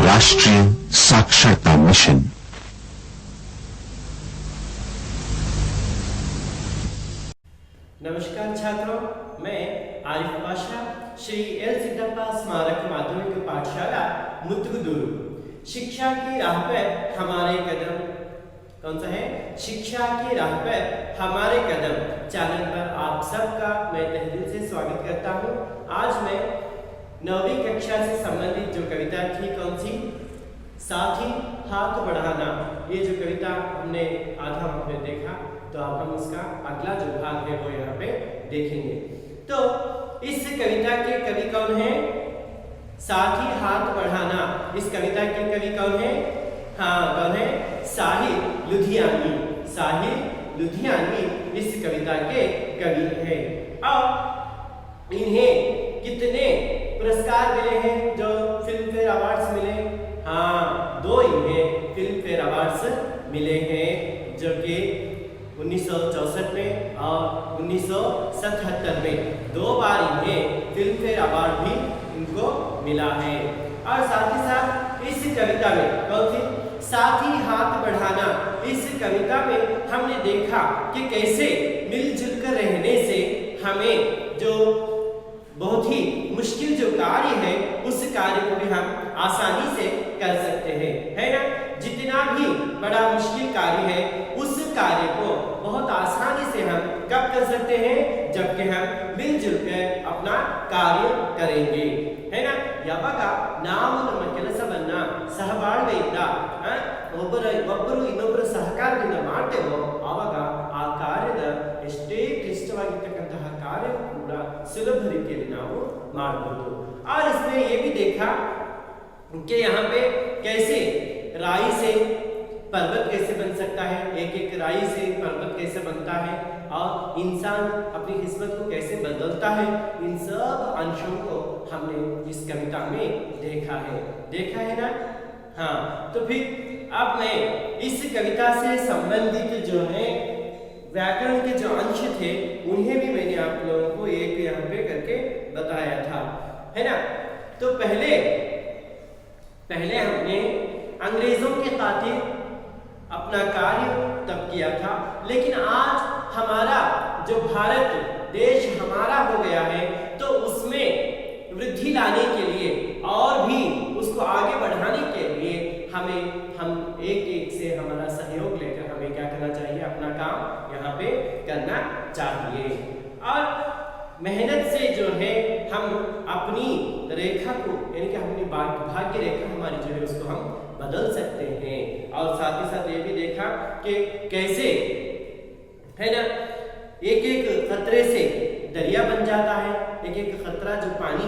राष्ट्रीय साक्षरता मिशन। नमस्कार छात्रों, मैं आरिफ पाशा, श्री एल सिद्धप्पा स्मारक माध्यमिक पाठशाला मुतुगुदुरु। शिक्षा की राह पर हमारे कदम, कौन सा है? शिक्षा की राह पर हमारे कदम चैनल पर आप सबका मैं तहे दिल से स्वागत करता हूँ। आज मैं 9वीं कक्षा से संबंधित जो कविता थी, कौन सी? साथी हाथ बढ़ाना। ये जो कविता हमने आधा वहाँ पे देखा, तो अब हम उसका अगला जो भाग है वो यहाँ पे देखेंगे। तो इस कविता के कवि कौन है? साथी हाथ बढ़ाना। इस कविता के कवि कौन है? हाँ, कौन है? साहिल लुधियानी। साहिल लुधियानी इस कविता के कवि है। अब इन्हें कितने पुरस्कार मिले हैं? जो फिल्म फेयर अवार्ड्स मिले, हाँ, 2 इन्हें फिल्म फेयर अवार्ड्स मिले हैं, जो कि 1964 में और 1977 में 2 बार इन्हें फिल्म फेयर अवार्ड भी इनको मिला है। और साथ ही साथ इस कविता में कौन सी? साथी हाथ बढ़ाना। इस कविता में हमने देखा कि कैसे मिलजुल कर रहने से हमें जो बहुत ही मुश्किल जो कार्य है, उस कार्य को भी हम आसानी से कर सकते हैं, है ना? जितना भी बड़ा मुश्किल कार्य है, उस कार्य को बहुत आसानी से हम कब कर सकते हैं? जबकि हम मिलजुल कर अपना कार्य करेंगे, है ना? यावगा ನಾವು ನಮ್ಮ ಕೆಲಸವನ್ನ ಸಹಬಾಳ್ವೆಯಿಂದ ಒಬ್ಬರು ಇನ್ನೊಬ್ಬರು ಸಹಕಾರದಿಂದ ಮಾಡ್ತೇವೋ ಆವಾಗ ಆ ಕಾರ್ಯದ ಎಷ್ಟೇ ಕ್ಲಿಷ್ಟವಾಗಿರ್ತಕ್ಕಂತಹ ಕಾರ್ಯ ಕೂಡ ಸುಲಭ ರೀತಿಯಲ್ಲಿ ನಾವು ಮಾಡಬಹುದು। और इसमें ये भी देखा कि यहाँ पे कैसे राई से पर्वत कैसे बन सकता है, एक एक राई से पर्वत कैसे बनता है, और इंसान अपनी किस्मत को कैसे बदलता है। इन सब अंशों को हमने इस कविता में देखा है ना? हाँ, तो फिर अब मैं इस कविता से संबंधित जो है व्याकरण के जो अंश थे, उन्हें भी मैंने आप लोगों को एक यहाँ पे करके बताया था, है ना? तो पहले हमने अंग्रेजों के खातिर अपना कार्य तब किया था, लेकिन आज हमारा जो भारत देश हमारा हो गया है, तो उसमें वृद्धि लाने के लिए और भी उसको आगे बढ़ाने के लिए हम एक से हमारा सहयोग लेकर हमें क्या करना चाहिए? अपना काम यहाँ पे करना चाहिए। और मेहनत से जो है हम अपनी रेखा को, यानी कि अपनी भाग्य रेखा हमारी जो है उसको हम बदल सकते हैं। और साथ ही साथ ये भी देखा कि कैसे, है ना, एक एक खतरे से दरिया बन जाता है, एक एक खतरा जो पानी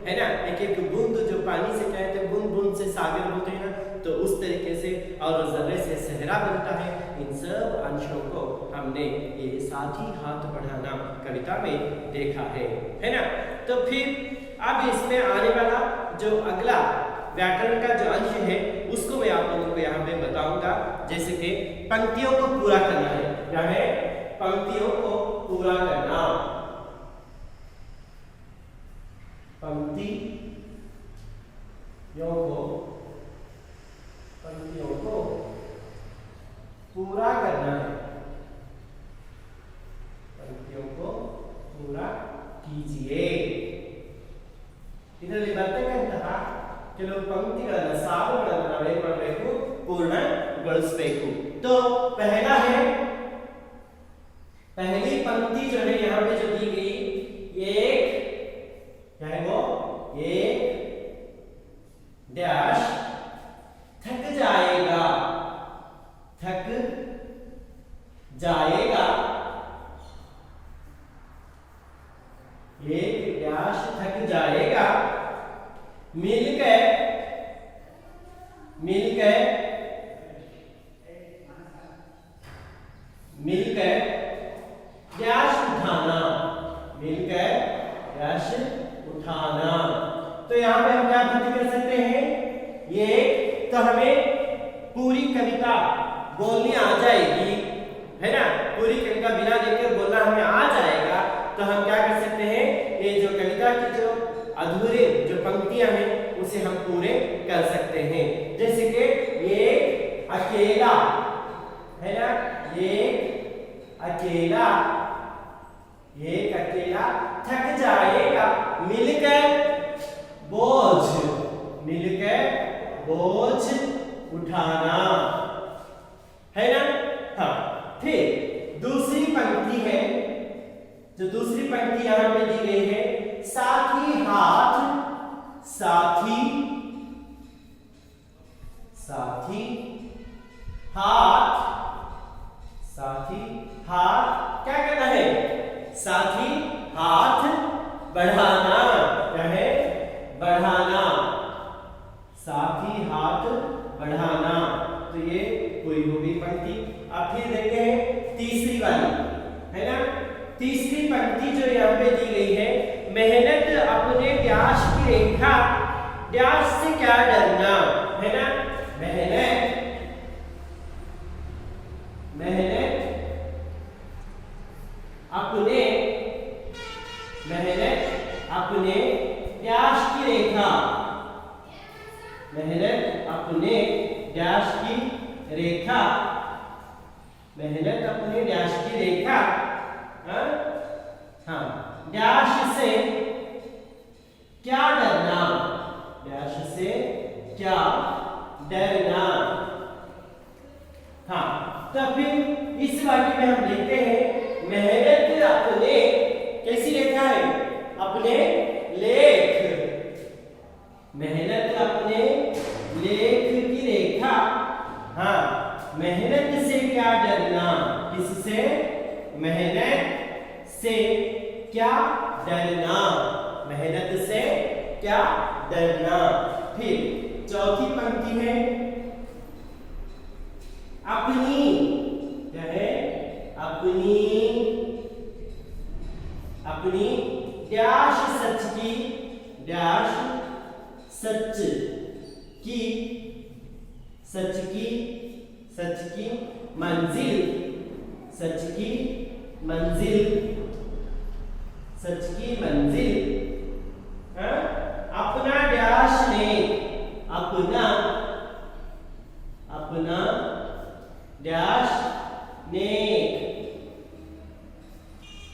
है ना, एक एक बूंद जो पानी से कहते हैं, बूंद बूंद से सागर होते हैं ना, तो उस तरीके से, और जर्रे से सहरा बनता है। इन सब अंशों को हमने ये साथी हाथ बढ़ाना कविता में देखा है ना? तो फिर अब इसमें आने वाला जो अगला व्याकरण का जो अंश है, उसको मैं आप लोगों को यहाँ पे बताऊंगा। जैसे कि पंक्तियों को पूरा करना है, क्या है? पंक्तियों को पूरा करना। पंक्तियों को पूरा करना है। पंक्तियों को पूरा कीजिए। ಇದರಲ್ಲಿ ಬರ್ತಕ್ಕಂತಹ ಕೆಲವು पंक्तिಗಳನ್ನು ಸಾಲುಗಳನ್ನು ನಾವೇನು ಮಾಡಬೇಕು? पूर्णಗೊಳಿಸಬೇಕು। तो पहला है, पहली पंक्ति जो है यहाँ पे जो दी गई, एक क्या है वो? एक डैश थक जाएगा, थक जाएगा, एक डैश थक जाएगा, मिलकर डैश उठाना, मिलकर डैश उठाना। तो यहाँ पे हम क्या भर्ती कर सकते हैं? ये तो हमें पूरी कविता बोलनी आ जाएगी, है ना? पूरी कविता बिना देखकर बोलना हमें आ जाएगा। तो हम क्या कर सकते हैं? ये जो कविता की जो अधूरे जो पंक्तियां हैं उसे हम पूरे कर सकते हैं। जैसे कि एक अकेला, है ना, एक अकेला थक जाएगा, मिलकर बोझ उठाना, है ना। हाँ, फिर दूसरी पंक्ति है, जो दूसरी पंक्ति यहां पे दी गई है, साथी हाथ क्या करना है? साथी हाथ बढ़ाना, क्या है? बढ़ाना, साथी हाथ बढ़ाना। तो ये पूरी हो गई पंक्ति। अब फिर देखते हैं तीसरी वाली, है ना। तीसरी पंक्ति जो यहाँ पे दी गई है, मेहनत अपने डैश की रेखा, डैश से क्या डरना, है ना। मेहनत अपने डैश की रेखा, मेहनत अपने डैश की रेखा, मेहनत अपने डैश की रेखा, हाँ, डैश से क्या डरना, डैश से क्या डरना। हाँ, तो फिर इस वाक्य में हम लिखते हैं, मेहनत अपने, कैसी रेखा है? अपने लेख, मेहनत अपने लेख की रेखा। हाँ, मेहनत से क्या डरना, किससे? मेहनत से क्या डरना, मेहनत से क्या डरना। फिर चौथी पंक्ति है, अपनी, क्या है? अपनी डैश सच की, डैश सच की, सच की मंजिल, सच की मंजिल, सच की मंजिल, हाँ? अपना डैश ने, अपना डैश ने,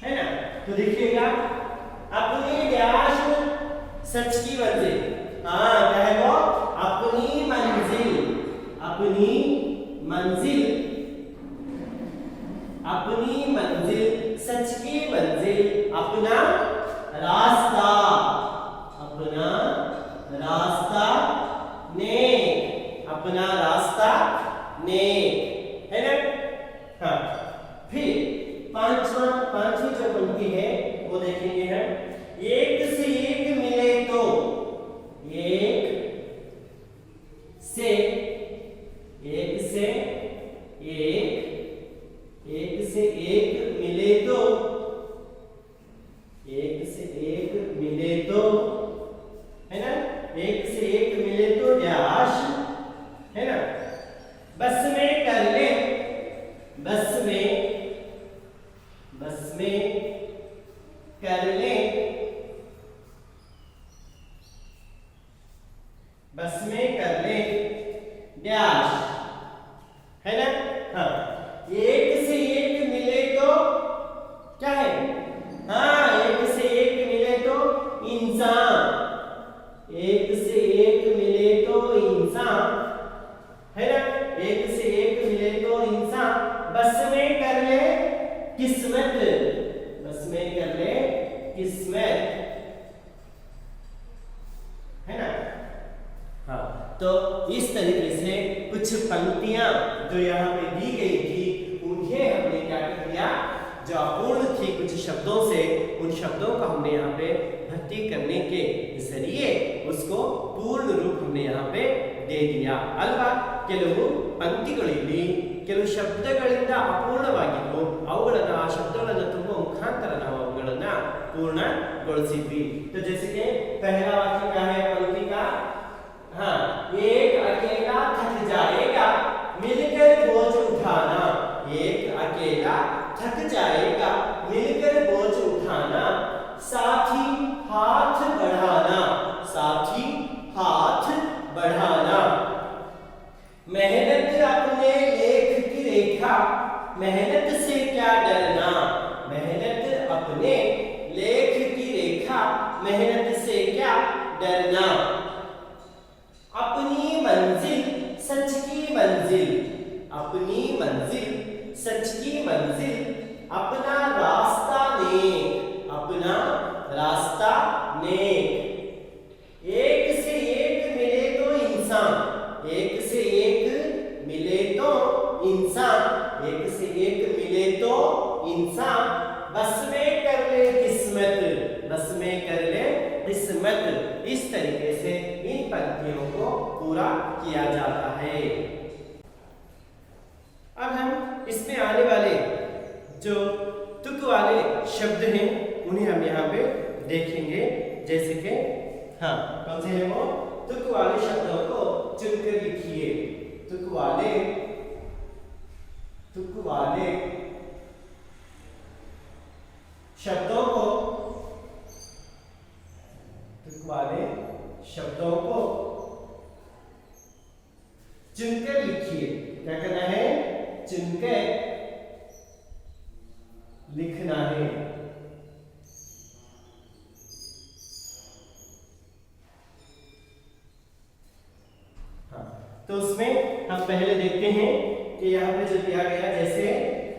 है ना। तो देखिएगा, अपनी डैश सच की मंजिल, हाँ, क्या है वो? अपनी मंजिल, अपनी मंजिल, अपनी मंजिल, सच की मंजिल, अपना रास्ता, अपना रास्ता ने, अपना रास्ता ने, है ना। हाँ, फिर पांचवी जो पंक्ति है वो देखेंगे हम, एक से एक मिले तो, एक से एक मिले तो, एक से एक मिले तो, है ना। एक से एक मिले तो डैश, है ना। बस में कर ले, बस में कर ले, बस में कर ले डैश, है ना। हाँ, एक से एक मिले तो क्या है? हाँ, एक से एक मिले तो इंसान, एक से एक मिले तो इंसान, है ना। एक से एक मिले तो इंसान, बस में कर ले किस्मत, बस में कर ले किस्मत, है ना। हाँ, तो इस तरीके से कुछ पंक्तियां जो यहाँ पे दी गई थी, उन्हें हमने क्या किया, जो अपूर्ण थी कुछ शब्दों से, उन शब्दों को हमने यहाँ पे भर्ती करने के जरिए उसको पूर्ण रूप हमने यहाँ पे दे दिया अल्वा। ಕೆಲವು ಪಂಕ್ತಿಗಳಲ್ಲಿ ಕೆಲವು ಶಬ್ದಗಳಿಂದ ಅಪೂರ್ಣವಾಗಿದ್ದು ಅವುಗಳನ್ನ ಆ ಶಬ್ದಗಳನ್ನ ತುಂಬುವ ಮುಖಾಂತರ ನಾವು ಅವುಗಳನ್ನ पूर्णಗೊಳಿಸಿದ್ವಿ। तो जैसे कि पहला वाक्य क्या है पंक्ति का, हाँ, एक अकेला थक जाएगा मिलकर बोझ उठाना, एक अकेला थक जाएगा मिलकर बोझ उठाना, साथी हाथ बढ़ाना, साथी हाथ सच की मंजिल अपना रास्ता नेक, अपना रास्ता नेक। एक से एक मिले तो इंसान, एक से एक मिले तो इंसान, एक से एक मिले तो इंसान, बस में कर ले किस्मत, बस में कर ले किस्मत। इस तरीके से इन पंक्तियों को पूरा किया जाता है। अब हम इसमें आने वाले जो तुक वाले शब्द हैं उन्हें हम यहाँ पे देखेंगे। जैसे कि हाँ, कौन से हैं वो? तुक वाले शब्दों को चुनकर लिखिए। तुक वाले शब्दों को, तुक वाले शब्दों को चुनकर लिखिए। क्या करना है? चुनकर लिखना है। हाँ, तो उसमें हम पहले देखते हैं कि यहाँ पे जो दिया गया, जैसे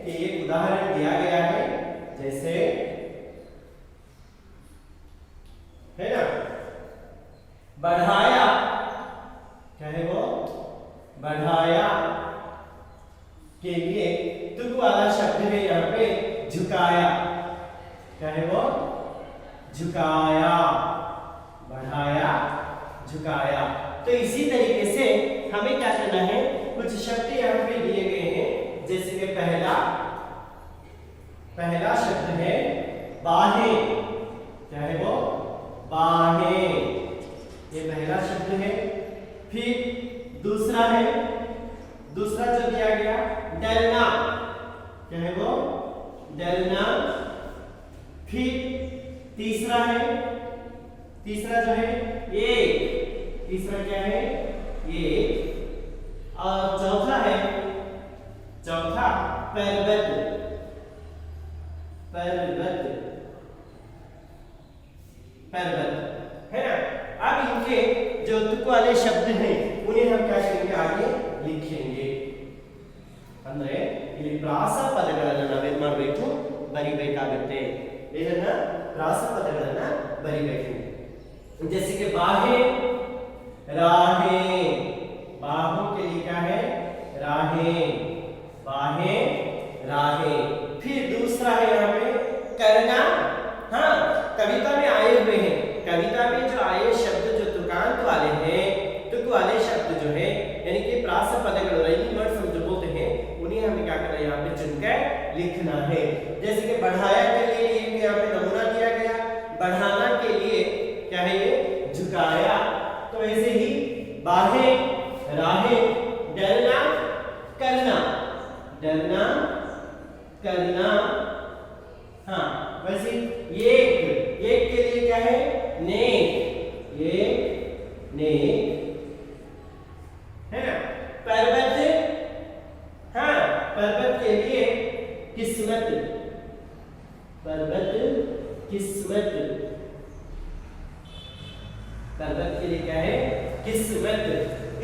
कि एक उदाहरण दिया गया है, जैसे है ना, बढ़ाया, क्या है वो? बढ़ाया के लिए तुक वाला शब्द है यहाँ पे झुकाया। क्या है वो? झुकाया, बढ़ाया, झुकाया। तो इसी तरीके से हमें क्या करना है? कुछ शब्द यहाँ पे दिए गए हैं। जैसे कि पहला शब्द है बाहें। क्या है वो? बाहें, ये पहला शब्द है। फिर दूसरा जो दिया गया डरना। क्या है वो? डरना। फिर तीसरा जो है एक, तीसरा क्या है? एक। और चौथा पर्वत, है ना। अब इनके जो तुक वाले शब्द हैं उन्हें हम क्या करेंगे? आगे लिखेंगे। ಅಂದ್ರೆ ಇಲ್ಲಿ ಪ್ರಾಸ ಪದಗಳನ್ನು ನಾವೇನ್ ಮಾಡಬೇಕು? ಬರಿಬೇಕಾಗುತ್ತೆ। ಏನನ್ನ? ಪ್ರಾಸ ಪದಗಳನ್ನ ಬರಿಬೇಕು। जैसे कि बाहें, राहें, बाहों के लिए क्या है? राहें, बाहें, राहें। फिर दूसरा है यहाँ पे करना। हाँ, कविता में आए हुए हैं, कविता में जो आए शब्द जो तुकांत वाले हैं, तुक वाले शब्द जो है, यानी कि प्रास पदಗಳು रैनी वर्ड्स हम जो बोलते हैं, उन्हें हमें क्या करना है? यहाँ पे चुनकर लिखना है। जैसे कि बढ़ाया के लिए एक यहाँ पे नमूना दिया गया, बढ़ाना के लिए क्या है? ये झुकाया। तो ऐसे ही बाहें, राहें, डरना, करना, डरना, करना। हाँ, वैसे एक के लिए क्या है? नेक, नेक, है ना। पर्वत, हाँ, पर्वत के लिए किस्मत, पर्वत के लिए क्या है? किस्मत।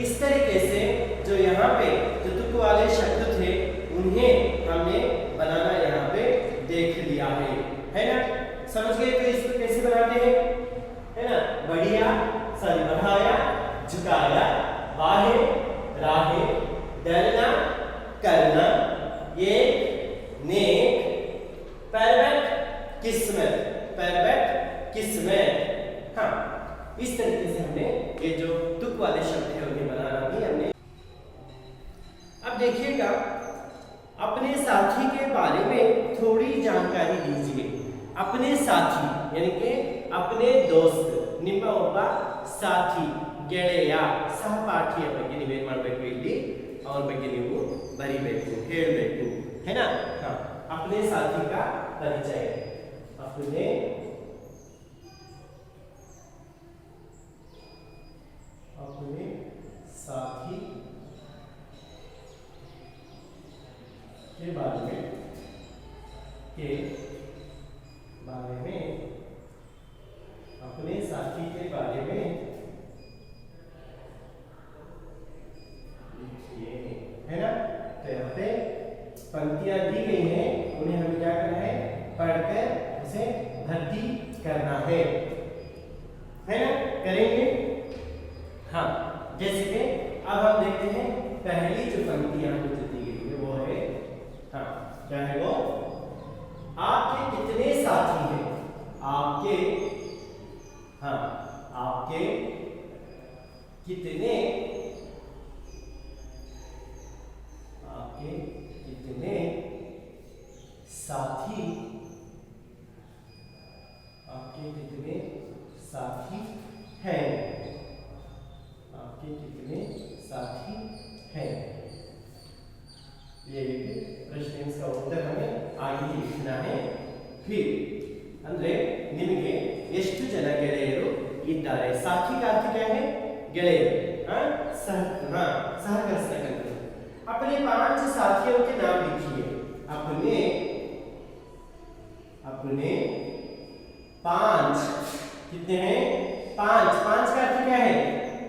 इस तरीके से जो यहाँ पे जो तुक वाले शब्द थे उन्हें हमने बनाना यहाँ पे देख लिया है ना। समझ गए? तो इसको कैसे बनाते हैं, है ना? बढ़ाया, झुकाया, बाहें, राहें, डरना, करना, ये नेक, पर्वत, किस्मत। हाँ, इस तरीके से हमने ये जो तुक वाले शब्द है उन्हें बनाना भी हमने। अब देखिएगा, अपने साथी के बारे में थोड़ी जानकारी दीजिए। अपने साथी यानी कि अपने दोस्त, ನಿಮ್ಮ ಒಬ್ಬ ಸಾಥಿ, ಗೆಳೆಯ, ಸಹಪಾಠಿಯ ಬಗ್ಗೆ ನೀವೇನ್ ಮಾಡಬೇಕು? ಇಲ್ಲಿ ಅವರ ಬಗ್ಗೆ ನೀವು ಬರಿಬೇಕು, ಹೇಳಬೇಕು, है ना। हाँ, अपने साथी का परिचय, अपने साथी के बारे में अपने साथी के बारे में लिखिए, है ना। तो यहाँ पे पंक्तियां करना है ना? करेंगे। हाँ, जैसे कि अब हम देखते हैं पहली जो पंक्ति यहाँ पे दी गई है वो है, हाँ क्या है वो, आपके कितने साथी हैं? आपके, हाँ आपके कितने, आपके कितने साथी, आपके कितने साथी हैं? आपके कितने साथी हैं? ये प्रश्न, इसका उत्तर हमें आगे लिखना है। फिर ಅಂದ್ರೆ ನಿಮಗೆ ಎಷ್ಟು ಜನ ಗೆಳೆಯರು ಇದ್ದಾರೆ? साथी का अर्थ क्या है? ಗೆಳೆಯರು, सहकर्षक। अपने 5 साथियों के नाम लिखिए। अपने 5, कितने हैं? 5 का अर्थ क्या है?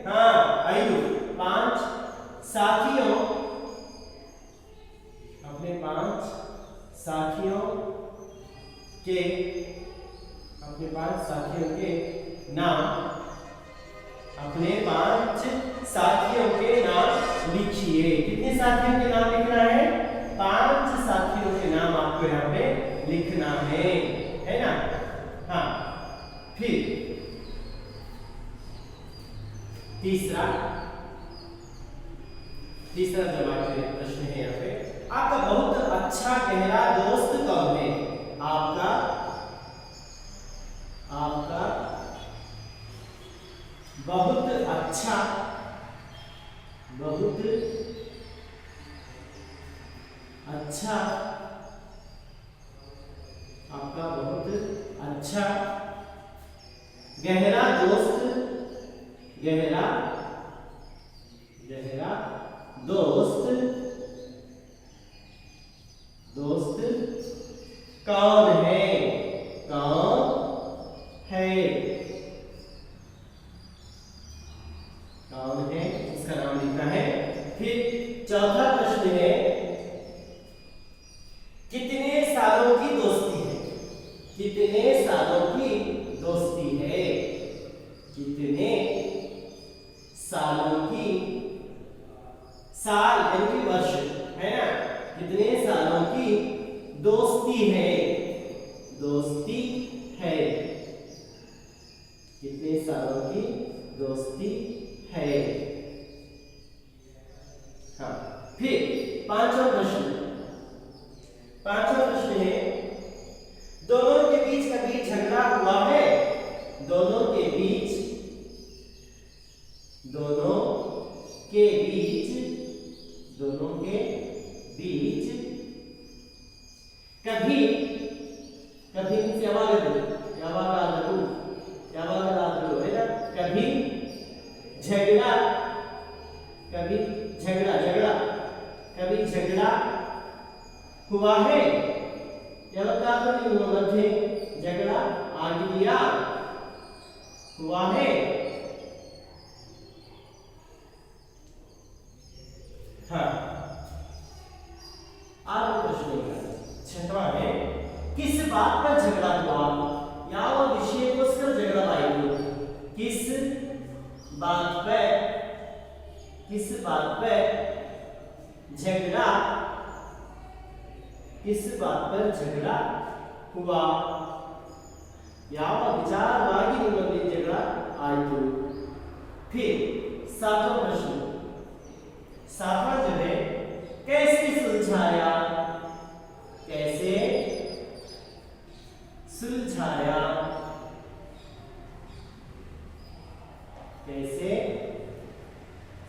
हाँ, 5 साथियों, अपने 5 साथियों के, अपने 5 साथियों के नाम, अपने 5 साथियों के नाम लिखिए। कितने साथियों के नाम लिखना है? 5 साथियों के नाम आपको यहाँ पे लिखना है ना? हाँ, फिर तीसरा जवाब के प्रश्न है यहाँ पे, आपका बहुत अच्छा गहरा दोस्त कौन है? आपका बहुत अच्छा, बहुत अच्छा, आपका बहुत अच्छा गहरा दोस्त, गहरा दोस्त कौन है? इसका नाम लिखना है। फिर चौथा प्रश्न है, कितने सालों की दोस्ती है? कितने सालों की दोस्ती है? कितने सालों की, साल यानी कि वर्ष है ना? कितने सालों की दोस्ती है? दोस्ती है, कितने सालों की दोस्ती है? हाँ, फिर पांचवा प्रश्न है, दोनों के बीच कभी झगड़ा हुआ है? दोनों के बीच कभी ಯಾವಾಗಲೂ है ना? कभी झगड़ा हुआ है? ಯಾವತ್ತಾದರೂ ನಿಮ್ಮ ಮಧ್ಯೆ ಜಗಳ ಆಗಿದೆಯಾ? हुआ है? हाँ, आगे प्रश्न छठवां है, किस बात पर झगड़ा हुआ? ಯಾವ ವಿಷಯಕ್ಕೋಸ್ಕರ ಜಗಳವಾಯಿತು? किस बात पर झगड़ा, किस बात पर झगड़ा हुआ? ಯಾವ ವಿಚಾರವಾಗಿ ನಿಮ್ಮಲ್ಲಿ ಜಗಳ ಆಯಿತು? फिर सातवां प्रश्न, सातवां जो है, कैसे सुलझाया? कैसे सुलझाया? कैसे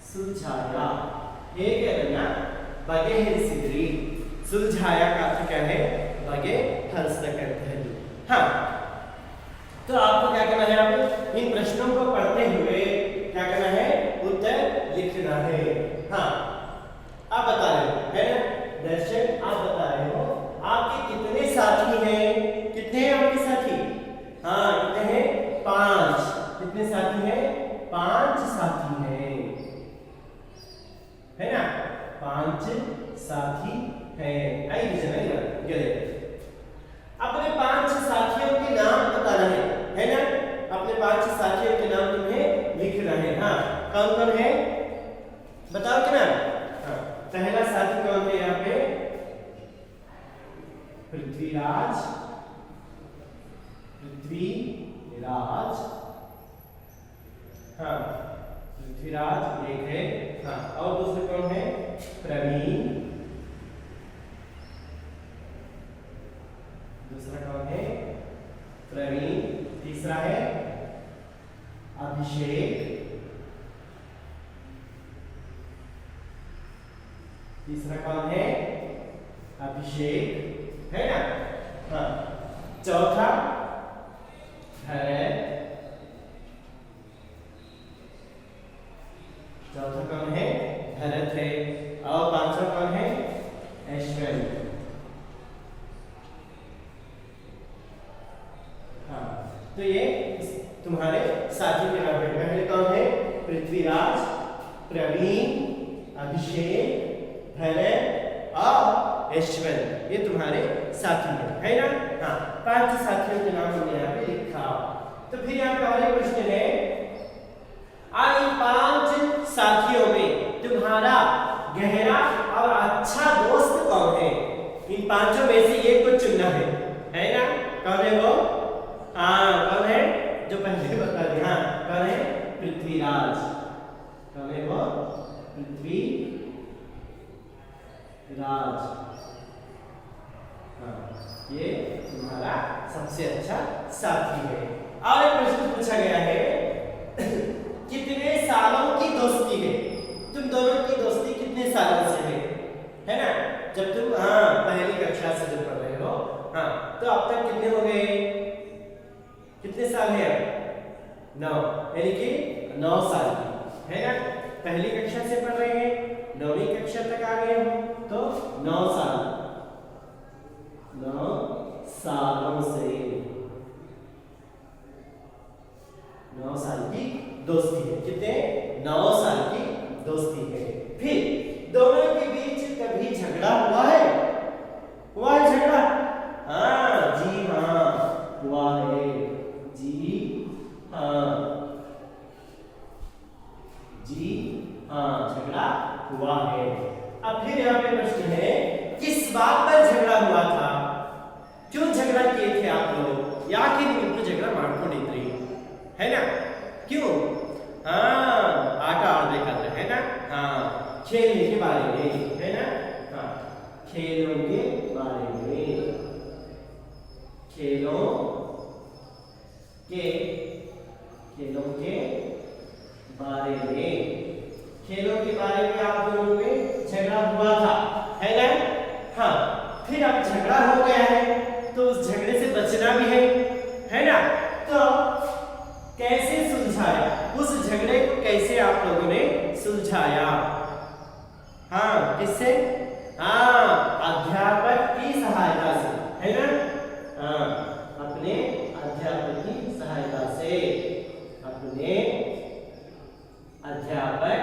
सुलझाया? ಹೇಗೆ ಅದನ್ನ ಬಗೆಹರಿಸಿದ್ರಿ? सुलझाया का अर्थ क्या है? बಗೆಹರಿಸತಕ್ಕಂಥದ್ದು। हाँ, तो आपको क्या करना है? आप इन प्रश्नों को पढ़ते हुए क्या करना है? उत्तर लिखना है। हाँ, आप बता रहे हो है ना दर्शक, आप बता रहे हो आपके कितने साथी हैं? कितने हैं आपके साथी? हाँ, कितने हैं? 5। कितने साथी हैं? 5 साथी हैं, है ना? 5 साथी हैं। आई विजय नहीं गए। अपने 5 साथियों के नाम बताना है। बताओ कि ना। हाँ, पहला साथी कौन है यहाँ पे? पृथ्वीराज, पृथ्वीराज, हाँ पृथ्वीराज एक है। हाँ, और दूसरे कौन है? प्रवीण, दूसरा कौन है? प्रवीण। तीसरा है अभिषेक, तीसरा कौन है? अभिषेक, है ना। हाँ, चौथा भरत, चौथा कौन है? भरत है। और पांचवा कौन है? ऐश्वर्य। हाँ, तो ये तुम्हारे साथी के नाम है। पहले कौन है? पृथ्वीराज, प्रवीण, अभिषेक, भरत और ऐश्वर्य, ये तुम्हारे साथी है ना। हाँ, 5 साथियों के नाम हमने यहाँ पे लिखा। तो फिर यहाँ पे और एक प्रश्न है, इन 5 साथियों में तुम्हारा गहरा और अच्छा दोस्त कौन है? इन 5 में से एक को चुनना है ना। कौन है वो? हाँ, कौन है? जो पहले बता दिया। हाँ, कौन है? पृथ्वीराज। कौन है वो? पृथ्वीराज। हाँ, ये तुम्हारा सबसे अच्छा साथी है। और एक प्रश्न पूछा गया है, कितने सालों की दोस्ती है? तुम दोनों की दोस्ती कितने सालों से है ना। जब तुम पहली कक्षा से जब पढ़ रहे हो, तो अब तक कितने हो गए? कितने साल है अब? 9, यानी कि 9 साल की, है ना। पहली कक्षा से पढ़ रहे हैं, 9वीं कक्षा तक आ गए हो, तो 9 साल, 9 सालों से 9 साल की दोस्ती है। कितने? 9 साल की दोस्ती है। फिर दोनों के बीच कभी झगड़ा हुआ है? हुआ है झगड़ा? हाँ जी, हाँ हुआ है जी, हाँ जी, हाँ झगड़ा हुआ है। अब फिर यहाँ पे प्रश्न है, किस बात पर झगड़ा हुआ था? क्यों झगड़ा किए थे आप लोग? या कि निमित्त झगड़ा ಮಾಡ್ಕೊಂಡಿದ್ರಿ, है ना। क्यों? आटा और देखा था, है ना। खेलने के बारे में, है ना। खेलों के बारे में, खेलों के बारे में, खेलों के बारे में आप दोनों में झगड़ा हुआ था, है ना। फिर अब झगड़ा हो गया है, तो उस झगड़े से बचना भी है ना। तो कैसे सुलझाया? उस झगड़े को कैसे आप लोगों ने सुलझाया? किससे? अध्यापक की सहायता से, है ना। अपने अध्यापक की सहायता से, अपने अध्यापक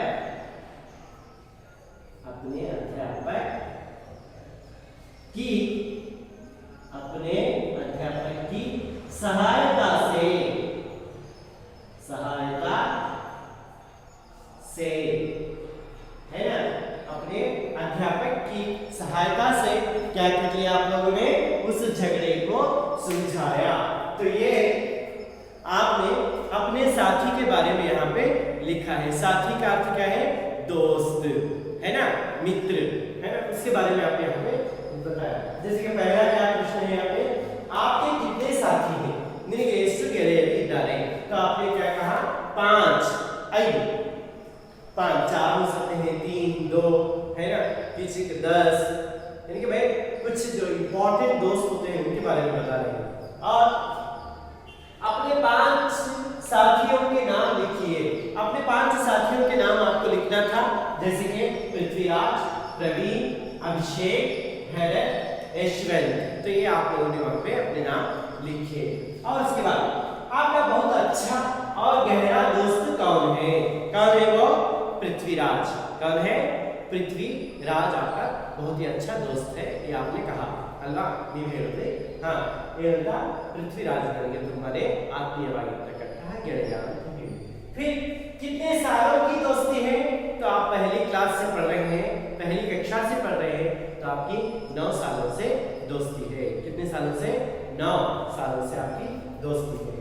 की सहायता से, है ना। अपने अध्यापक की सहायता से क्या कर लिया आप लोगों ने? उस झगड़े को सुलझाया। तो ये आपने अपने साथी के बारे में यहाँ पे लिखा है। साथी का अर्थ क्या है? दोस्त, है ना, मित्र, है ना। उसके बारे में आपने यहाँ पे बताया। जैसे कि पहला क्या प्रश्न है यहाँ पे, आपके कितने साथी हैं? तो आपने क्या कहा? 5। 5, 4 हो सकते हैं, 3, 2, है ना, किसी के 10, यानी कि भाई कुछ जो इंपॉर्टेंट दोस्त होते हैं उनके बारे में बता रहे हैं। और अपने 5 साथियों के नाम लिखिए। अपने 5 साथियों के नाम आपको लिखना था, जैसे कि पृथ्वीराज, प्रवीण, अभिषेक, भरत, ऐश्वर्य। तो ये आप लोगों ने वहां पे अपने नाम लिखे। और उसके बाद आपका बहुत अच्छा और गहरा दोस्त कौन है? कौन है वो? पृथ्वीराज। कौन है? पृथ्वीराज आपका बहुत ही अच्छा दोस्त है, ये आपने कहा। अल्लाह ನೀವು ಹೇಳಿದೆ ಹೇಳ್ತಾ पृथ्वीराज ನನಗೆ तुम्हारे आत्मीयವಾಗಿರತಕ್ಕಂತಹ ಗೆಳೆಯ ಅಂತ ಹೇಳಿ। फिर कितने सालों की दोस्ती है? तो आप पहली क्लास आपकी 9 सालों से दोस्ती है। कितने सालों से? 9 सालों से आपकी दोस्ती है।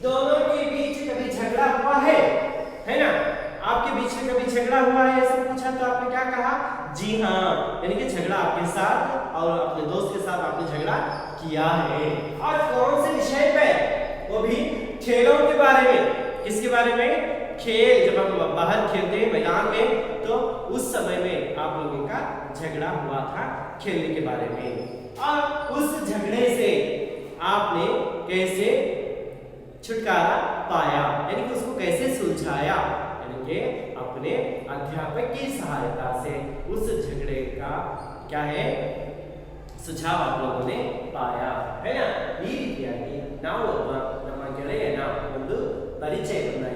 दोनों के बीच कभी झगड़ा हुआ है ना? आपके बीच में कभी झगड़ा हुआ है ऐसा पूछा तो आपने क्या कहा? जी हाँ, यानी कि झगड़ा आपके साथ और अपने दोस्त के साथ आपने झगड़ा किया है। और कौन से विषय पे? वो भी खेलों के बारे में। किसके बारे में? खेल। जब हम बाहर खेलते हैं मैदान में तो उस समय में आप लोगों का झगड़ा हुआ था खेलने के बारे में। और उस झगड़े से आपने कैसे छुटकारा पाया, यानी कि उसको कैसे सुलझाया, यानी कि अपने अध्यापक की सहायता से उस झगड़े का क्या है? सुझाव आप लोगों ने पाया है ना? ಈ ರೀತಿಯಾಗಿ ನಾವು ನಮ್ಮ ಗೆಳೆಯನ ಒಂದು ಪರಿಚಯವನ್ನು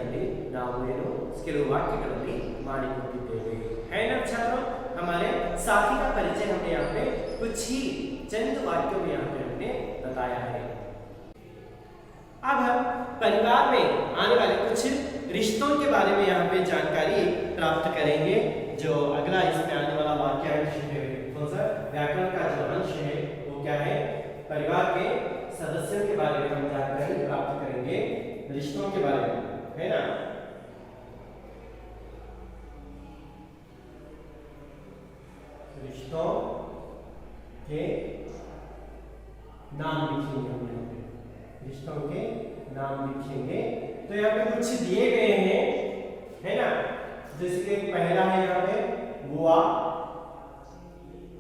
ನಾವು ಏನು ಕೆಲವು ವಾಕ್ಯಗಳಲ್ಲಿ ಮಾಡಿಕೊಟ್ಟಿದ್ದೇವೆ है ना छात्रों? हमारे साथी का परिचय हमने यहाँ पे कुछ ही चंद वाक्यों में यहाँ पे हमने बताया है। अब हम परिवार में आने वाले कुछ रिश्तों के बारे में यहाँ पे जानकारी प्राप्त करेंगे। जो अगला इसमें आने वाला वाक्यांश है, कौन सा? व्याकरण का जो अंश है वो क्या है? परिवार के सदस्यों के बारे में हम जानकारी प्राप्त करेंगे, रिश्तों के बारे में, है ना? रिश्तों के नाम लिखेंगे हम यहाँ पे, रिश्तों के नाम लिखेंगे। तो यहाँ पे कुछ दिए गए हैं, है ना? जैसे कि पहला है यहाँ पे बुआ।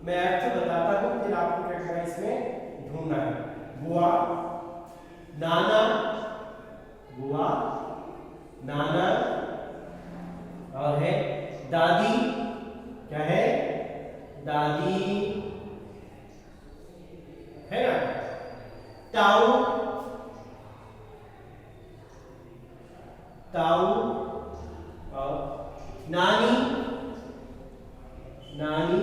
मैं अर्थ बताता हूँ फिर आपको क्या करना है इसमें ढूंढना है। बुआ, नाना, बुआ, नाना, और है दादी। क्या है? दादी, है ना? ताऊ, ताऊ, और नानी, नानी,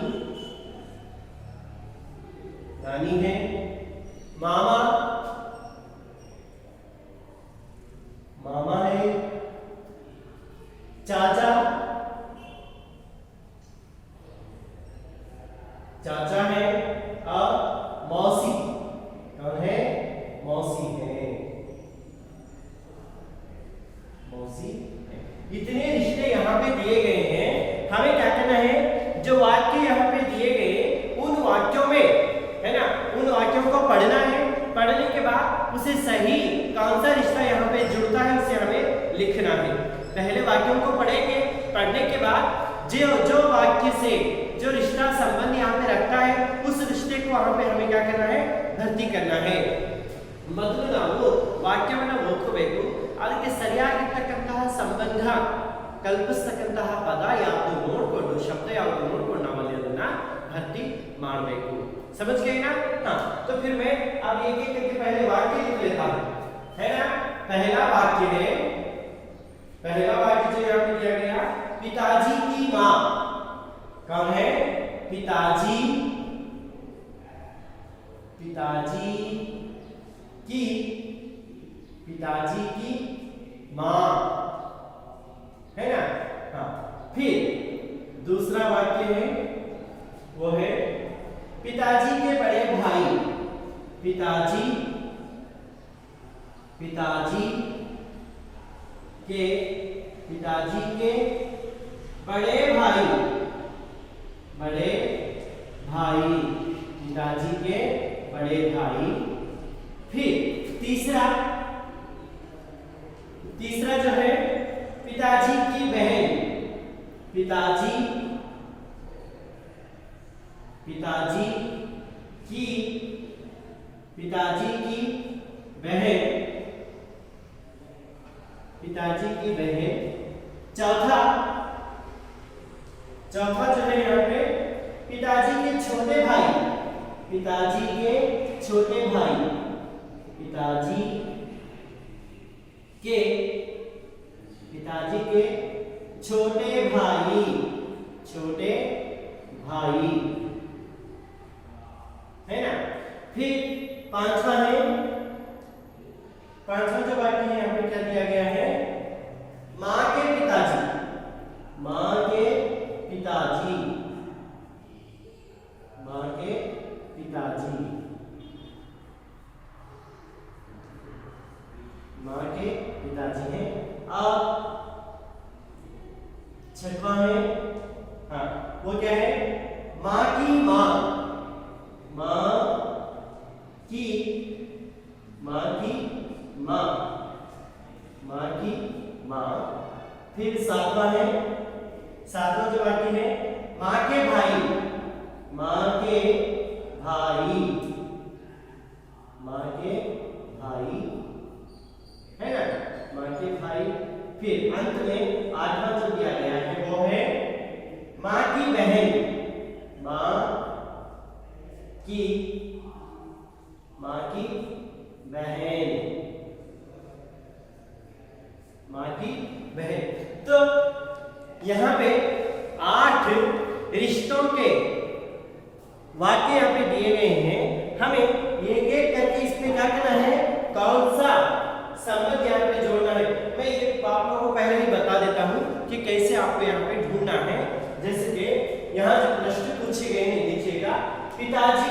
नानी है। मामा, मामा है। चाचा, चाचा है। और मौसी, कौन है? मौसी है, मौसी है। इतने रिश्ते यहाँ पे दिए गए हैं। हमें क्या करना है? जो वाक्य यहाँ पे दिए गए उन वाक्यों में, है ना, उन वाक्यों को पढ़ना है। पढ़ने के बाद उसे सही कौन सा रिश्ता यहाँ पे जुड़ता है उसे हमें लिखना है। पहले वाक्यों को पढ़ेंगे, पढ़ने के बाद जो वाक्य से जो रिश्ता संबंध यहाँ पे रखता है उस रिश्ते को वहां पे हमें क्या करना है? भर्ती करना है। ಮೊದಲು ನಾವು ವಾಕ್ಯವನ್ನು ಓದ್ಕೋಬೇಕು। ಅದಕ್ಕೆ ಸರಿಯಾಗಿರ್ತಕ್ಕಂತಹ ಸಂಬಂಧ ಕಲ್ಪಿಸತಕ್ಕಂತಹ ಪದ ಯಾವುದು ನೋಡಿಕೊಂಡು, ಶಬ್ದ ಯಾವುದು ನೋಡಿಕೊಂಡು ನಾವು ಅಲ್ಲಿ ಅದನ್ನ ಭರ್ತಿ ಮಾಡಬೇಕು। समझ गए ना? हाँ, तो फिर मैं अब एक एक करके पहले वाक्य लिख लेता हूँ, है ना? पहला वाक्य है, पहला वाक्य जो यहाँ पे दिया गया, पिताजी की माँ। कौन है? पिताजी, पिताजी की, पिताजी की माँ, है ना? हाँ, फिर दूसरा वाक्य है वो है पिताजी के बड़े भाई। पिताजी, पिताजी के, पिताजी के बड़े भाई, बड़े भाई, पिताजी के बड़े भाई। फिर तीसरा, तीसरा जो है पिताजी की बहन। पिताजी, पिताजी की, पिताजी की बहन, पिताजी की बहन। चौथा, चौथा जो है यहाँ पे पिताजी के छोटे भाई। पिताजी के छोटे भाई, पिताजी के, पिताजी के छोटे भाई, छोटे भाई, है ना? फिर पांचवा है, पांचवा जो वाक्य है यहाँ पे क्या दिया गया है? माँ के पिताजी, माँ के पिताजी, माँ के हाँ वो क्या है माँ की माँ माँ की माँ की माँ माँ की माँ। फिर सातवां है सातवां जो वाक्य है माँ के भाई माँ के भाई माँ के भाई है ना माँ के भाई। फिर अंत में आठवां जो दिया गया है वो है माँ की बहन माँ की बहन माँ की बहन। तो यहाँ पे 8 रिश्तों के वाक्य यहाँ पे दिए गए हैं। हमें एक एक करके इसमें क्या करना है कौन सा संबंध यहाँ पे जोड़ना है। मैं ये आप लोगों को पहले ही बता देता हूँ कि कैसे आपको यहाँ पे ढूंढना है। जैसे कि यहाँ जो प्रश्न पूछे गए हैं लीजिएगा पिताजी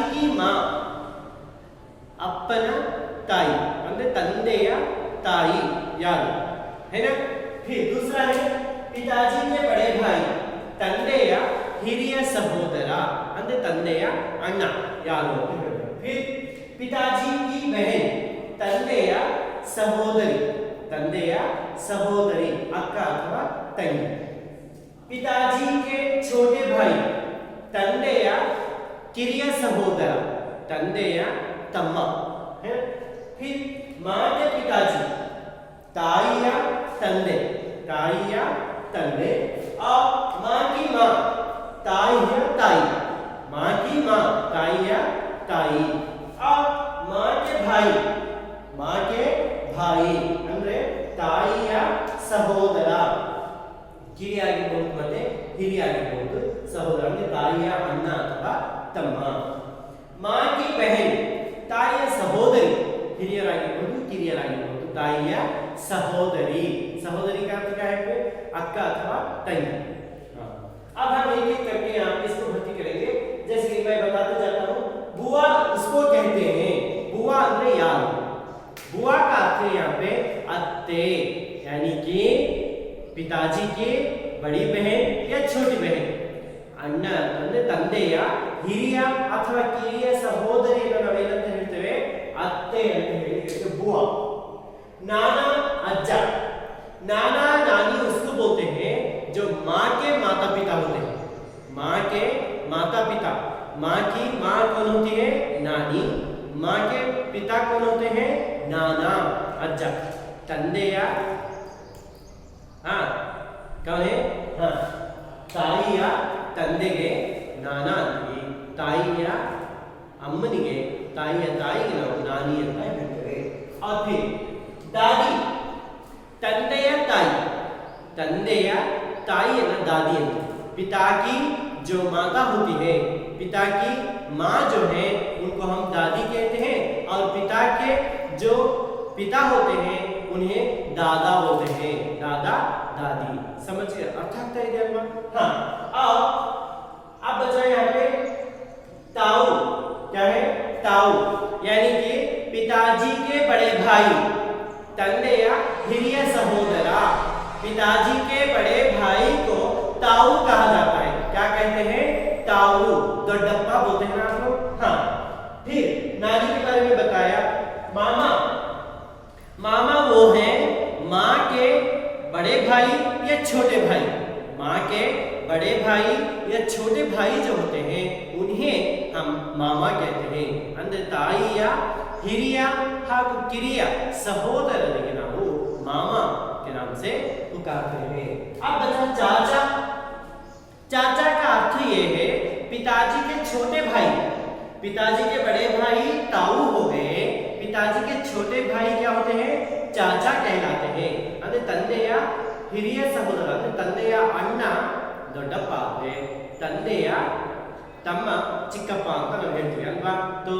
की माँ अपना ताई मतलब तंदेय ताई यार है ना। फिर दूसरा है पिताजी के बड़े भाई तंदेय हिरिय सहोदरा अंदर तंदेय अन्ना यार। फिर पिताजी की बहन तंदेय सहोदरी अक्का अथवा तंगी। पिताजी के छोटे भाई तंदेय किरिय सहोदरा तंदेय तम्मा है। फिर माँ के पिताजी ताईया तंदे और माँ की माँ ताईया ताई माँ की माँ ताईया ताई और माँ के भाई ಅಂದ್ರೆ ತಾಯಿಯ ಸಹೋದರ ಕಿರಿಯಾಗಿರಬಹುದು ಮತ್ತೆ ಹಿರಿಯಾಗಿರಬಹುದು ಸಹೋದರ ಅಂದ್ರೆ ತಾಯಿಯ ಅಣ್ಣ ಅಥವಾ ತಮ್ಮ। माँ की बहन ताಯಿಯ सहोदरी ಹಿರಿಯರಾಗಿರಬಹುದು ಕಿರಿಯರಾಗಿರಬಹುದು ताಯಿಯ सहोदरी का अर्थ क्या है अक्का अथवा तंगी। अब हम एक एक करके यहाँ पे इसको भर्ती करेंगे। जैसे कि मैं बताते जाता हूँ बुआ उसको कहते हैं बुआ ಅಂದ್ರೆ यार बुआ का अर्थ है यहाँ पे अत्ते यानी कि पिताजी की बड़ी बहन या छोटी बहन। अण्ण ಅಂದ್ರೆ ತಂದೆಯ ಹಿರಿಯ ಅಥವಾ ಕಿರಿಯ ಸಹೋದರಿಯನ್ನು ನಾವೇನಂತ ಹೇಳ್ತೇವೆ ಅತ್ತೆ ಅಂತ ಹೇಳ್ತೇವೆ बुआ। नाना अज्जा नाना नानी उसको बोलते हैं जो माँ के माता पिता होते हैं। माँ के माता पिता माँ की माँ कौन होती है नानी माँ के पिता कौन होते हैं नाना अज्जा। तंदेय हाँ कौन है हाँ ताईಯ ತಂದೆಗೆ ನಾನಾ ಅಂತೀವಿ ತಾಯಿಯ ಅಮ್ಮನಿಗೆ ತಾಯಿಯ ತಾಯಿಗೆ ನಾವು ನಾನಿ ಅಂತ ಹೇಳ್ತೇವೆ। और फिर दादी ತಂದೆಯ ತಾಯಿಯನ್ನು दादी ಅಂತ। पिता की जो माता होती है पिता की माँ जो है उनको हम दादी कहते हैं और पिता के जो पिता होते हैं उन्हें दादा बोलते हैं दादा दादी। समझ गए अर्थात है क्या हाँ। अब बचा यहाँ पे ताऊ क्या है ताऊ यानी कि पिताजी के बड़े भाई तंदेय हिरिय सहोदरा। पिताजी के बड़े भाई को ताऊ कहा जाता है। क्या कहते हैं ताऊ दोड्डप्पा बोलते हैं ना आप लोग हाँ। फिर नानी के बारे में बताया मामा वो हैं माँ के बड़े भाई या छोटे भाई। माँ के बड़े भाई या छोटे भाई जो होते हैं उन्हें हम मामा कहते हैं। अंदर ताईಯ ಹಿರಿಯ ಹಾಗೂ ಕಿರಿಯ ಸಹೋದರರಿಗೆ ನಾವು मामा के नाम से पुकारते हैं। अब बचा चाचा का अर्थ ये है पिताजी के छोटे भाई। पिताजी के बड़े भाई ताऊ हो गए पिताजी के छोटे भाई क्या होते हैं चाचा कहलाते हैं। अरे ತಂದೆಯ ಹಿರಿಯ ಸಹೋದರ ಅಂದ್ರೆ ತಂದೆಯ ಅಣ್ಣ ದೊಡ್ಡಪ್ಪ ಅಂದ್ರೆ ತಂದೆಯ तम्म चिक्कप्पा ಅಂತ ನಾವು ಹೇಳ್ತೀವಿ ಅಲ್ವಾ। तो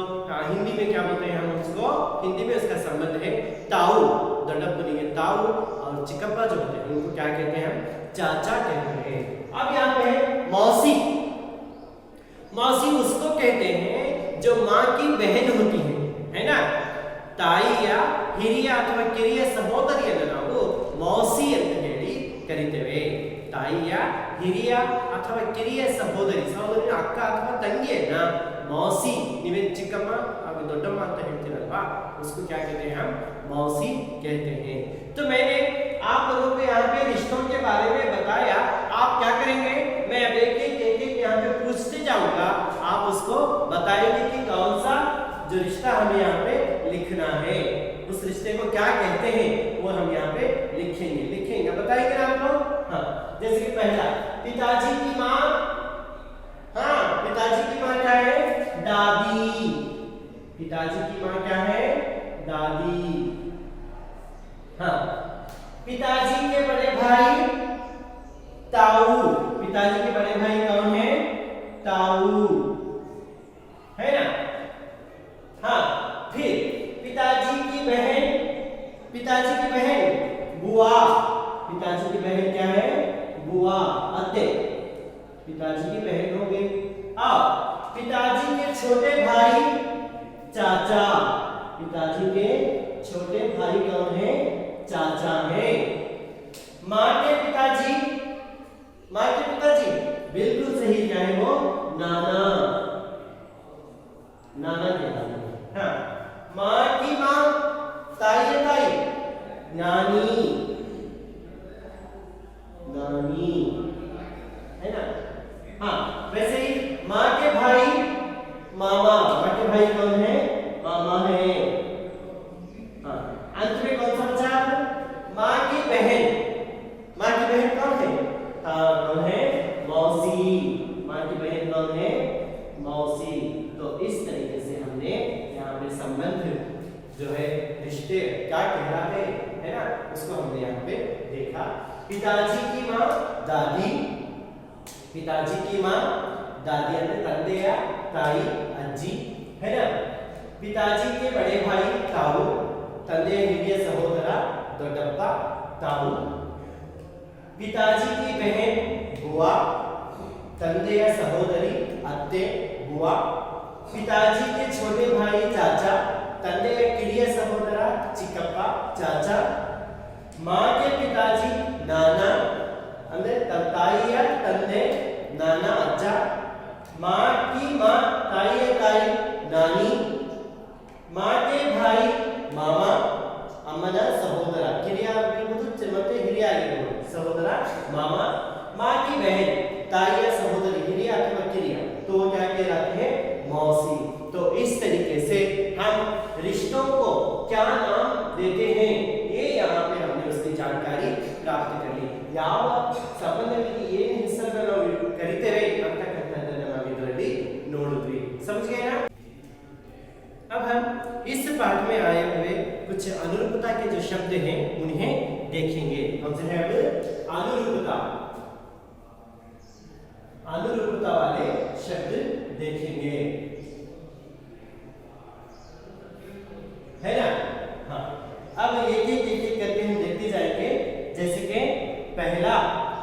हिंदी में क्या बोलते हैं हम उसको हिंदी में उसका संबंध है ताऊ दೊಡ್ಡಪ್ಪನಿಗೆ ताऊ और चिक्कप्पा जो होते हैं उनको क्या कहते हैं हम चाचा कहते हैं। अब यहाँ पे है मौसी उसको कहते हैं जो माँ की बहन होती है ना। ತಾಯಿಯ ಹಿರಿಯ ಅಥವಾ ಕಿರಿಯ ಸಹೋದರಿಯನ್ನು ನಾವು ಮೌಸಿ ಅಂತ ಹೇಳಿ ಕರೀತೇವೆ। ತಾಯಿಯ ಹಿರಿಯ ಅಥವಾ ಕಿರಿಯ ಸಹೋದರಿ ಅಕ್ಕ ಅಥವಾ ತಂಗಿಯನ್ನ मौसी निवेद चिकम्मा अब दोड्डम्मा ಅಂತ ಹೇಳ್ತಿರಲ್ವಾ उसको क्या कहते हैं हम मौसी कहते हैं। तो मैंने आप लोगों को यहाँ पे रिश्तों के बारे में बताया। आप क्या करेंगे, मैं अब एक यहाँ पे पूछते जाऊंगा, आप उसको बताएंगे कि कौन सा जो रिश्ता हमें यहाँ पे लिखना है, उस रिश्ते को क्या कहते हैं वो हम यहाँ पे लिखेंगे बताएंगे ना आप लोग। हाँ, जैसे कि पहला पिताजी की माँ, हाँ पिताजी की माँ क्या है, दादी। पिताजी की माँ क्या है, दादी। हाँ, पिताजी के बड़े भाई ताऊ। पिताजी के बड़े भाई कौन है, ताऊ, है ना। हाँ, फिर पिताजी की बहन बुआ। पिताजी की बहन क्या है, बुआ, अत्ते। पिताजी की बहन हो गई। अब पिताजी के छोटे भाई चाचा। पिताजी के छोटे भाई कौन है, चाचा है। माँ के पिताजी बिल्कुल सही, क्या है वो, नाना कहलाते हैं। हाँ, माँ की माँ ताई नानी है ना। हाँ, वैसे ही माँ के भाई मामा। माँ के भाई कौन है, मामा है। हाँ, अंत में कौन सा बचा, माँ की बहन कौन है, हाँ कौन है, मौसी। माँ की बहन कौन है, मौसी। तो इस तरीके से हमने यहाँ पे संबंध जो है, रिश्ते क्या कहलाते है ना, उसको हमने यहाँ पे देखा। पिताजी की माँ दादी। पिताजी की माँ दादी ಅಂದ್ರೆ ತಂದೆಯ ತಾಯಿ, ಅಜ್ಜಿ, है ना। पिताजी के बड़े भाई ताऊ। ತಂದೆಯ ಹಿರಿಯ ಸಹೋದರ ದೊಡ್ಡಪ್ಪ, ತಾऊ। पिताजी की बहन बुआ। ತಂದೆಯ ಸಹೋದರಿ ಅತ್ತೆ, बुआ। पिताजी के छोटे भाई चाचा। ತಂದೆಯ ಕಿರಿಯ ಸಹೋದರ ಚಿಕ್ಕಪ್ಪ, चाचा। माँ के पिताजी नाना ಅಂದ್ರೆ ತಾಯಿಯ ತಂದೆ, नाना ಅಜ್ಜ। माँ की माँ ताई नानी। माँ के भाई मामा ಅಮ್ಮನ ಸಹೋದರ, ಕಿರಿಯ ಆಗಿರಬಹುದು ಮತ್ತೆ ಹಿರಿಯ ಆಗಿರಬಹುದು, ಸಹೋದರ ಮಾಮಾ। माँ की बहन ताई सहोदरी, हिरिया अथवा किरिया, तो वो क्या कहलाते हैं, मौसी। तो इस तरीके से हम रिश्तों को क्या नाम देते हैं, ये यहाँ पे हमने उसकी जानकारी प्राप्त कर ली। ಯಾವ ಸಂಬಂಧದಲ್ಲಿ ಏನು ಹೆಸರನ್ನ ನಾವು ಕರಿತೇವೆ ಅಂತಕ್ಕಂಥದ್ದನ್ನ ನಾವು ಇದರಲ್ಲಿ ನೋಡಿದ್ವಿ, समझ गए ना। अब हम इस पाठ में आए हुए कुछ अनुरूपता के जो शब्द हैं उन्हें देखेंगे। कौन से हैं, अब अनुरूपता वाले शब्द देखेंगे, है ना। हाँ, अब एक करके हम देखते जाएंगे। जैसे कि पहला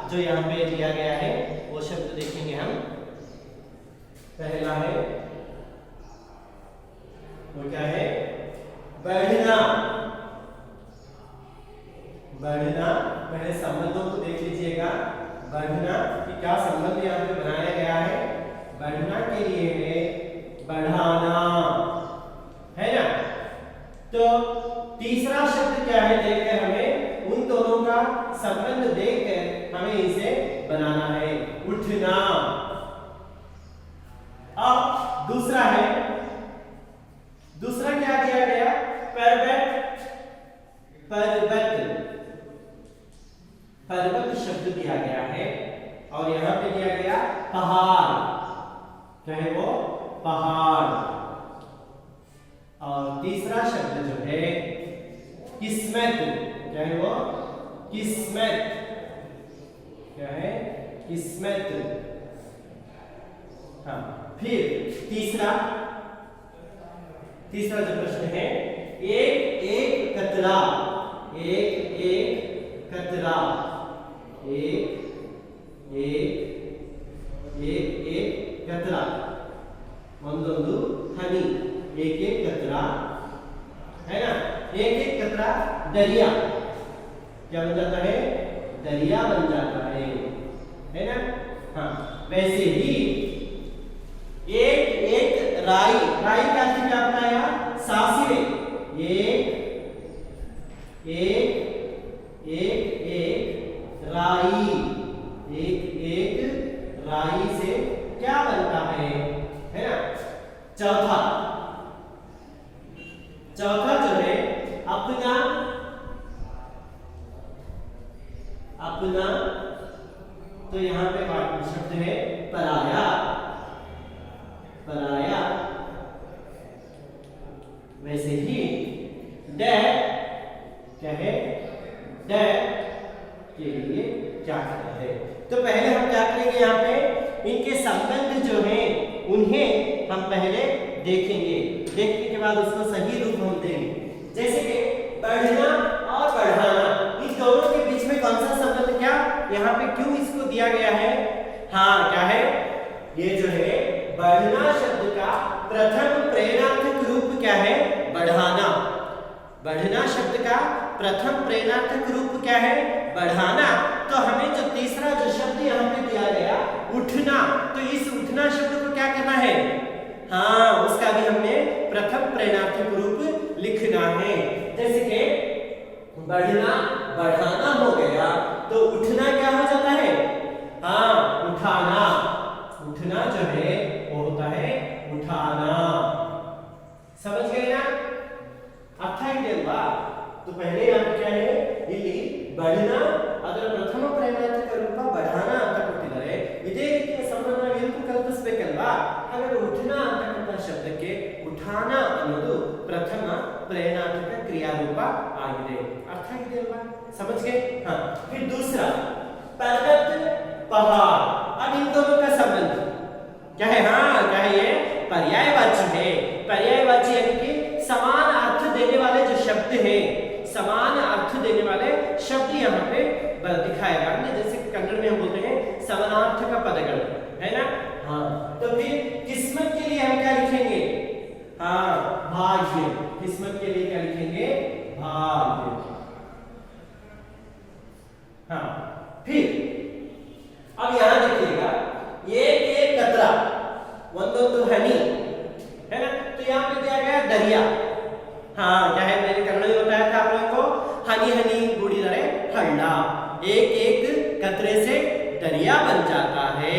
जो यहाँ पे दिया गया है वो शब्द देखेंगे हम। पहला है वो क्या है, बढ़ना। पहले संबंधों को देख लीजिएगा। बढ़ना कि क्या संबंध यहाँ पे बनाया गया है, बढ़ना के लिए है बढ़ाना, है ना। तो तीसरा शब्द क्या है, देखकर हमें उन दोनों का संबंध देखकर हमें इसे बनाना है, उठना। अब दूसरा क्या दिया गया, पर्वत शब्द दिया गया है, और यहाँ पे दिया गया पहाड़, क्या है वो, पहाड़। और तीसरा शब्द जो है किस्मत, क्या है वो, किस्मत, क्या है, किस्मत। हाँ, फिर तीसरा जो प्रश्न है, एक कतरा, कतरा, कतरा, ಒಂದೊಂದು ಹನಿ, कतरा, है ना। एक कतरा दरिया, क्या बन जाता है, दरिया बन जाता है। हाँ, वैसे ही एक राई, राई का अर्थ क्या होता है यार? सासिवे। एक राई, एक राई से क्या बनता है ना? चौथा जो है अपना, तो यहां पे शब्द है पराया। वैसे ही डैड क्या है? डैड के लिए क्या करना है? तो पहले हम क्या करेंगे, यहाँ पे इनके संबंध जो हैं उन्हें हम पहले देखेंगे। देखने के बाद उसको सही रूप हम देंगे। जैसे कि बढ़ना और बढ़ाना, इन दोनों के बीच में कौन सा संबंध, क्या यहाँ पे क्यों इसको दिया गया है? हाँ, क्या है? ये जो है बढ़ना शब्द का प्रथम प्रेरणार्थक रूप क्या है? बढ़ाना। बढ़ना शब्द का प्रथम प्रेरणार्थक रूप क्या है? बढ़ाना। तो हमें जो तीसरा जो शब्द यहाँ पे दिया गया उठना, तो इस उठना शब्द को क्या करना है? हाँ, उसका भी हमें प्रथम प्रेरणार्थक रूप लिखना है। जैसे कि बढ़ना बढ़ाना हो गया, तो उठना क्या हो जाता है? हाँ, उठाना। उठना जो है वो होता है उठाना। समझ गए ना? अर्थ है। तो पहले यहाँ क्या है? ಇಲ್ಲಿ बढ़ना ಅದರ ಪ್ರಥಮ ಪ್ರೇರಣಾತ್ಮಕ ರೂಪ बढ़ाना ಅಂತ ಕೊಟ್ಟಿದ್ದಾರೆ. ಇದೇ ರೀತಿಯ ಸಂಬಂಧ ನೀವು ಕಲ್ಪಿಸಬೇಕಲ್ವಾ? ಹಾಗಾದ್ರೆ ಉಠನ ಅಂತಕ್ಕಂಥ ಶಬ್ದಕ್ಕೆ ಉಠಾನ ಅನ್ನೋದು ಪ್ರಥಮ ಪ್ರೇರಣಾತ್ಮಕ ಕ್ರಿಯಾರೂಪ ಆಗಿದೆ. ಅರ್ಥ ಆಗಿದೆಯಲ್ವಾ? समझ गए? हाँ, फिर दूसरा पर्वत पहाड़। अब इन दोनों का संबंध क्या है? हाँ, क्या है? ये पर्यायवाची है। पर्यायवाची यानी कि समान अर्थ देने वाले जो शब्द हैं, समान अर्थ देने वाले शब्द यहाँ पे दिखाया गया है। जैसे कन्नड़ में हम बोलते हैं समानार्थक पदगण, है ना? हाँ, तो फिर किस्मत के लिए हम क्या लिखेंगे? हाँ, भाग्य। किस्मत के लिए क्या लिखेंगे? भाग्य। हाँ, फिर अब यहां देखिएगा, एक कतरा, ಒಂದೊಂದು हनी, है ना? तो यहाँ पे दिया गया दरिया। हाँ, क्या है? मैंने कन्नड़ में बताया था आप लोगों को, हनी हनी बूढ़ीದರೆ हल्ला। एक कतरे से दरिया बन जाता है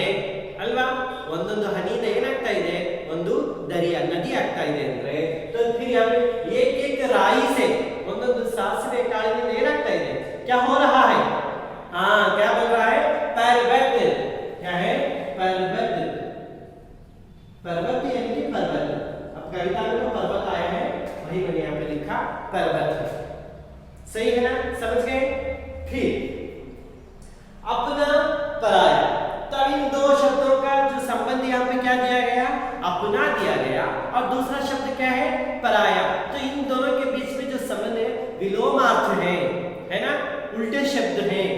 ಅಲ್ವಾ? ಒಂದೊಂದು ಹನಿಯಿಂದ ಏನಾಗ್ತಾ ಇದೆ? ಒಂದು ದರಿಯಾ, ನದಿ ಆಗ್ತಾ ಇದೆ ಅಂದ್ರೆ. तो फिर यहाँ पे एक राई से, ಒಂದೊಂದು ಸಾಸಿವೆ ಕಾಳಿನಿಂದ ಏನಾಗ್ತಾ ಇದೆ? क्या हो रहा है? हाँ, क्या बन रहा है? पर्वत। क्या है? पर्वत। पर्वत यानी कि पर्वत। अब कविता में तो पर्वत आया है, वही मैंने यहाँ पे लिखा पर्वत। सही है ना? समझ गए? फिर अपना पराया। तो इन दो शब्दों का जो संबंध यहाँ पे क्या दिया गया? अपना दिया गया, और दूसरा शब्द क्या है? पराया। तो इन दोनों के बीच में जो संबंध है विलोमार्थ है ना? उल्टे शब्द हैं,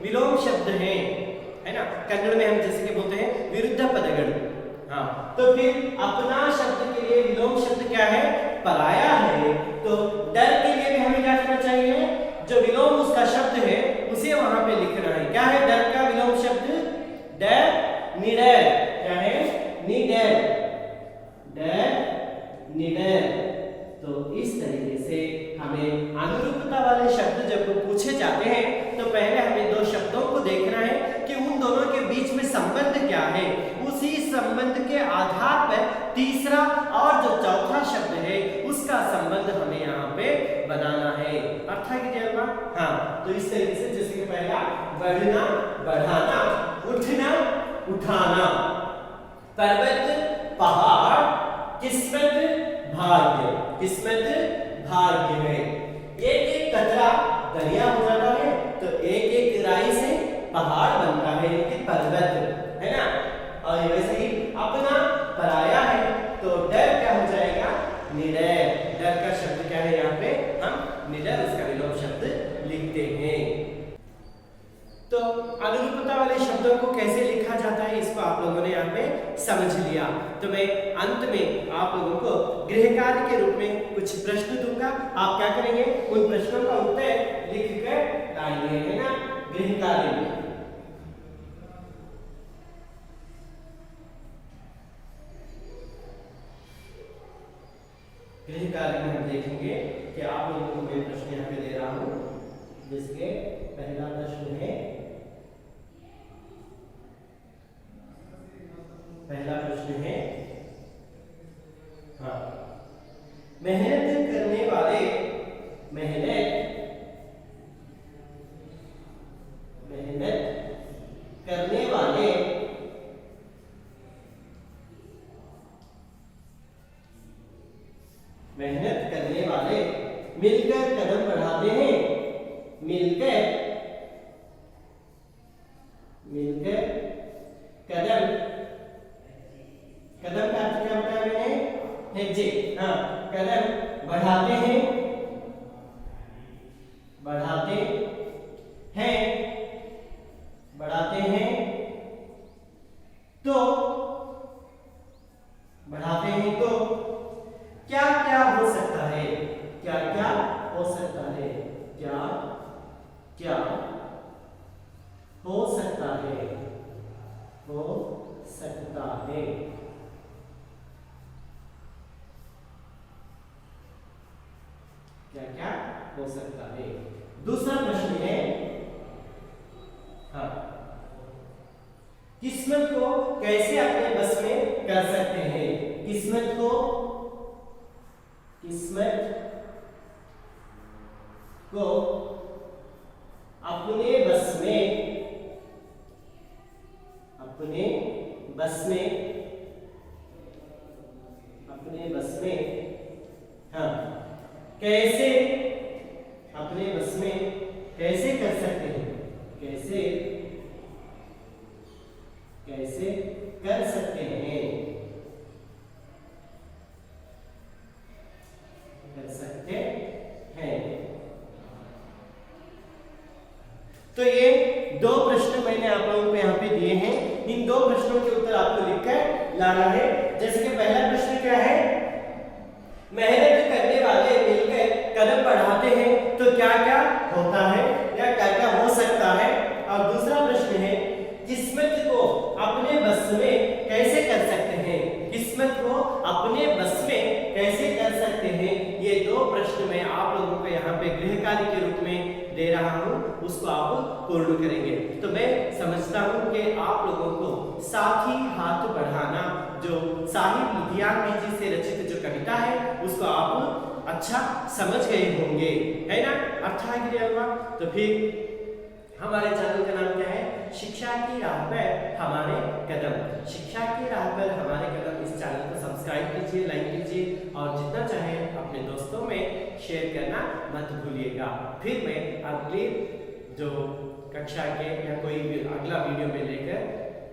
विलोम शब्द हैं, है ना? कन्नड़ में हम जैसे कि बोलते हैं विरुद्ध पदगण। हाँ, तो फिर अपना शब्द के लिए विलोम शब्द क्या है? पराया है। तो डर के लिए भी हमें क्या करना चाहिए? जो विलोम उसका शब्द है उसे वहां पे लिखना है। क्या है डर का विलोम शब्द? डर, निडर। क्या है? निडर, डर, निडर। तो इस तरीके से हमें अनुरूपता वाले शब्द जब पूछे जाते हैं तो पहले हमें दो शब्दों को देखना है कि उन दोनों के बीच में संबंध क्या है। उसी संबंध के आधार पर तीसरा और जो चौथा शब्द है उसका संबंध हमें यहाँ पे बनाना है। अर्थ है कि हाँ, तो इस तरीके से जैसे कि पहला बढ़ना बढ़ाना, उठना उठाना, पर्वत पहाड़, किस्मत भाग्य। किस्मत भाग्य है। एक कतरा दरिया हो जाता है, तो एक राई से पहाड़ बनता है, एक पर्वत, है ना? और वैसे ही अपना पराया है, तो डर क्या हो जाएगा? निडर। डर का शब्द क्या है? यहाँ पे हम निडर उसका विलोम शब्द लिखते हैं। तो अनुरूपता वाले शब्दों को कैसे लिखा जाता है इसको आप लोगों ने यहाँ पे समझ लिया। तो मैं अंत में आप लोगों को गृह कार्य के रूप में कुछ प्रश्न दूंगा। आप क्या करेंगे? उन प्रश्नों का उत्तर लिखकर लाएंगे, है ना? गृह कार्य में गृह कार्य में हम देखेंगे कि आप लोगों को मैं प्रश्न यहाँ पे दे रहा हूँ, जिसके पहला प्रश्न है, हाँ, मेहनत करने वाले मिलकर कदम बढ़ाते हैं, मिलकर कदम का अर्थ क्या बताया मैंने? हेजे। हाँ, कदम बढ़ाते हैं, तो क्या क्या हो सकता है? क्या क्या हो सकता है? क्या क्या हो सकता है? हो सकता है। क्या क्या हो सकता है? दूसरा प्रश्न है, हाँ, किस्मत को कैसे अपने बस में कर सकते हैं? किस्मत को अपने बस में, हाँ, कैसे अपने बस में कैसे कर सकते हैं? कैसे कर सकते हैं? तो ये दो प्रश्न मैंने आप लोगों को यहाँ पे दिए हैं। इन दो प्रश्नों के उत्तर आपको लिखकर लाना है। जैसे कि पहला प्रश्न क्या है? मेहनत करने वाले मिलकर कदम बढ़ाते हैं तो क्या क्या होता है या क्या क्या हो सकता है? और दूसरा प्रश्न है, किस्मत को अपने बस में कैसे कर सकते हैं? किस्मत को अपने बस में कैसे कर सकते हैं? ये दो प्रश्न मैं आप लोगों को यहाँ पे गृह कार्य के रूप में दे रहा हूँ, उसको आप पूर्ण करेंगे। तो मैं समझता हूँ कि आप लोगों को साथी हाथ बढ़ाना, जो साहिब लुधियानवी जी से रचित जो कविता है, उसको आप अच्छा समझ गए होंगे, है ना? अर्थ आ गया होगा। तो फिर हमारे चैनल का नाम क्या है? शिक्षा की राह पर हमारे कदम। शिक्षा की राह पर हमारे कदम। इस चैनल को सब्सक्राइब कीजिए, लाइक कीजिए और जितना चाहे अपने दोस्तों में शेयर करना मत भूलिएगा। फिर मैं अगली जो कक्षा के या कोई भी अगला वीडियो में लेकर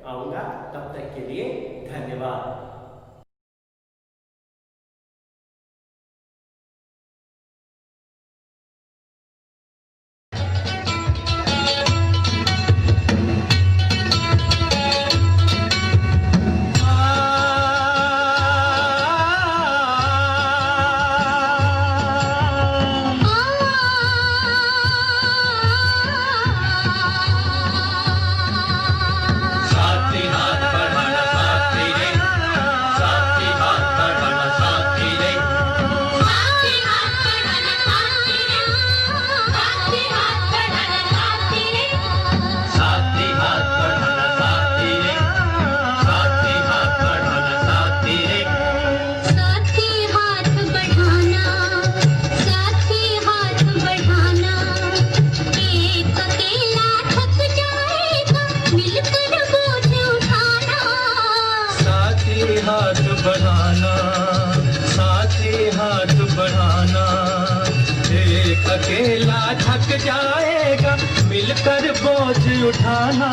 आऊँगा। तब तक के लिए धन्यवाद। अकेला थक जाएगा, मिलकर बोझ उठाना।